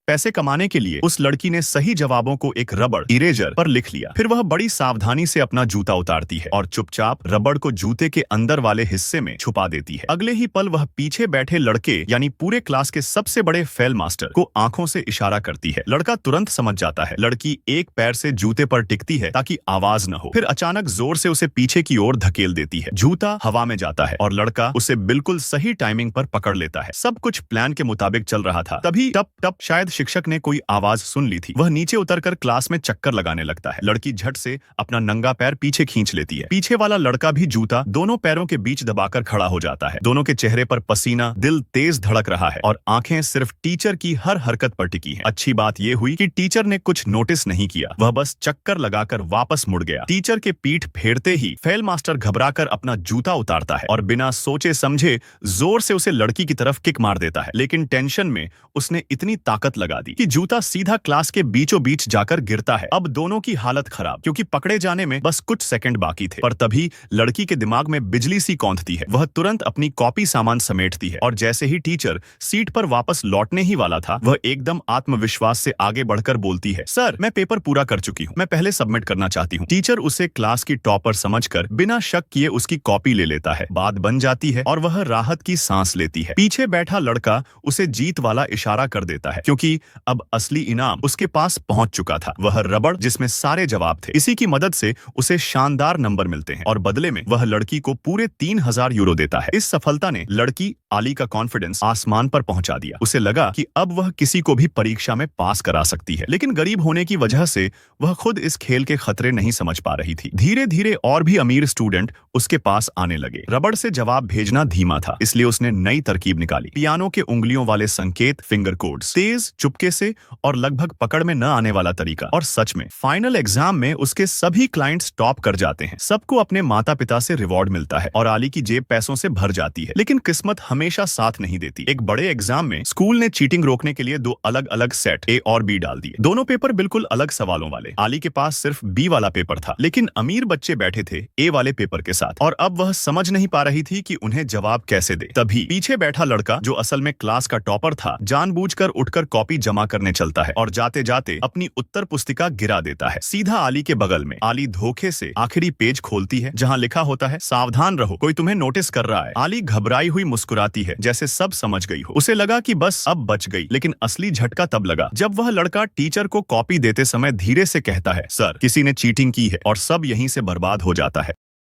पैसे कमाने के लिए उस लड़की ने सही जवाबों को एक रबड़ इरेजर पर लिख लिया। फिर वह बड़ी सावधानी से अपना जूता उतारती है और चुपचाप रबड़ को जूते के अंदर वाले हिस्से में छुपा देती है। अगले ही पल वह पीछे बैठे लड़के यानी पूरे क्लास के सबसे बड़े फेल मास्टर को आंखों से इशारा करती है। लड़का तुरंत समझ जाता है। लड़की एक पैर से जूते पर टिकती है ताकि आवाज न हो। फिर अचानक जोर से उसे पीछे की ओर धकेल देती है। जूता हवा में जाता है और लड़का उसे बिल्कुल सही टाइमिंग पर पकड़ लेता है। सब कुछ प्लान के मुताबिक चल रहा था। तभी टप टप शायद शिक्षक ने कोई आवाज सुन ली थी। वह नीचे उतरकर क्लास में चक्कर लगाने लगता है। लड़की झट से अपना नंगा पैर पीछे खींच लेती है। पीछे वाला लड़का भी जूता दोनों पैरों के बीच दबाकर खड़ा हो जाता है। दोनों के चेहरे पर पसीना, दिल तेज धड़क रहा है और आंखें सिर्फ टीचर की हर हरकत पर टिकी हैं। अच्छी बात यह हुई कि टीचर ने कुछ नोटिस नहीं किया। वह बस चक्कर लगाकर वापस मुड़ गया। टीचर के पीठ फेरते ही फेल मास्टर घबराकर अपना जूता उतारता है और बिना सोचे समझे जोर से उसे लड़की की तरफ किक मार देता है। लेकिन टेंशन में उसने इतनी ताकत लगा दी कि जूता सीधा क्लास के बीचों बीच जाकर गिरता है। अब दोनों की हालत खराब, क्योंकि पकड़े जाने में बस कुछ सेकंड बाकी थे। पर तभी लड़की के दिमाग में बिजली सी कौंधती है। वह तुरंत अपनी कॉपी सामान समेटती है और जैसे ही टीचर सीट पर वापस लौटने ही वाला था, वह एकदम आत्मविश्वास से आगे बढ़कर बोलती है, सर मैं पेपर पूरा कर चुकी हूँ, मैं पहले सबमिट करना चाहती हूँ। टीचर उसे क्लास की टॉपर समझकर बिना शक किए उसकी कॉपी ले लेता है। बात बन जाती है और वह राहत की सांस लेती है। पीछे बैठा लड़का उसे जीत वाला इशारा कर देता है, क्योंकि अब असली इनाम उसके पास पहुंच चुका था। वह रबड़ जिसमें सारे जवाब थे। इसी की मदद से उसे शानदार नंबर मिलते हैं और बदले में वह लड़की को पूरे 3000 यूरो देता है। इस सफलता ने लड़की आली का कॉन्फिडेंस आसमान पर पहुंचा दिया। उसे लगा कि अब वह किसी को भी परीक्षा में पास करा सकती है। लेकिन गरीब होने की वजह से वह खुद इस खेल के खतरे नहीं समझ पा रही थी। धीरे धीरे और भी अमीर स्टूडेंट उसके पास आने लगे। रबड़ से जवाब भेजना धीमा था, इसलिए उसने नई तरकीब निकाली। पियानो के उंगलियों वाले संकेत, फिंगर कोड्स, तेज, चुपके से और लगभग पकड़ में न आने वाला तरीका। और सच में फाइनल एग्जाम में उसके सभी क्लाइंट्स टॉप कर जाते हैं। सबको अपने माता पिता से रिवॉर्ड मिलता है और आली की जेब पैसों से भर जाती है। लेकिन किस्मत हमेशा साथ नहीं देती। एक बड़े एग्जाम में स्कूल ने चीटिंग रोकने के लिए 2 अलग अलग सेट ए और बी डाल दिए। दोनों पेपर बिल्कुल अलग सवालों वाले। आली के पास सिर्फ बी वाला पेपर था, लेकिन अमीर बच्चे बैठे थे ए वाले पेपर के साथ और अब वह समझ नहीं पा रही थी कि उन्हें जवाब कैसे दे। तभी पीछे बैठा लड़का, जो असल में क्लास का टॉपर था, जानबूझकर उठकर कॉपी जमा करने चलता है और जाते जाते अपनी उत्तर पुस्तिका गिरा देता है सीधा आली के बगल में। आली धोखे से आखिरी पेज खोलती है जहाँ लिखा होता है, सावधान रहो, कोई तुम्हें नोटिस कर रहा है। आली घबराई हुई मुस्कुराती है, जैसे सब समझ गई हो। उसे लगा कि बस अब बच गई, लेकिन असली झटका तब लगा जब वह लड़का टीचर को कॉपी देते समय धीरे से कहता है, सर किसी ने चीटिंग की है, और सब यहीं से बर्बाद हो जाता है।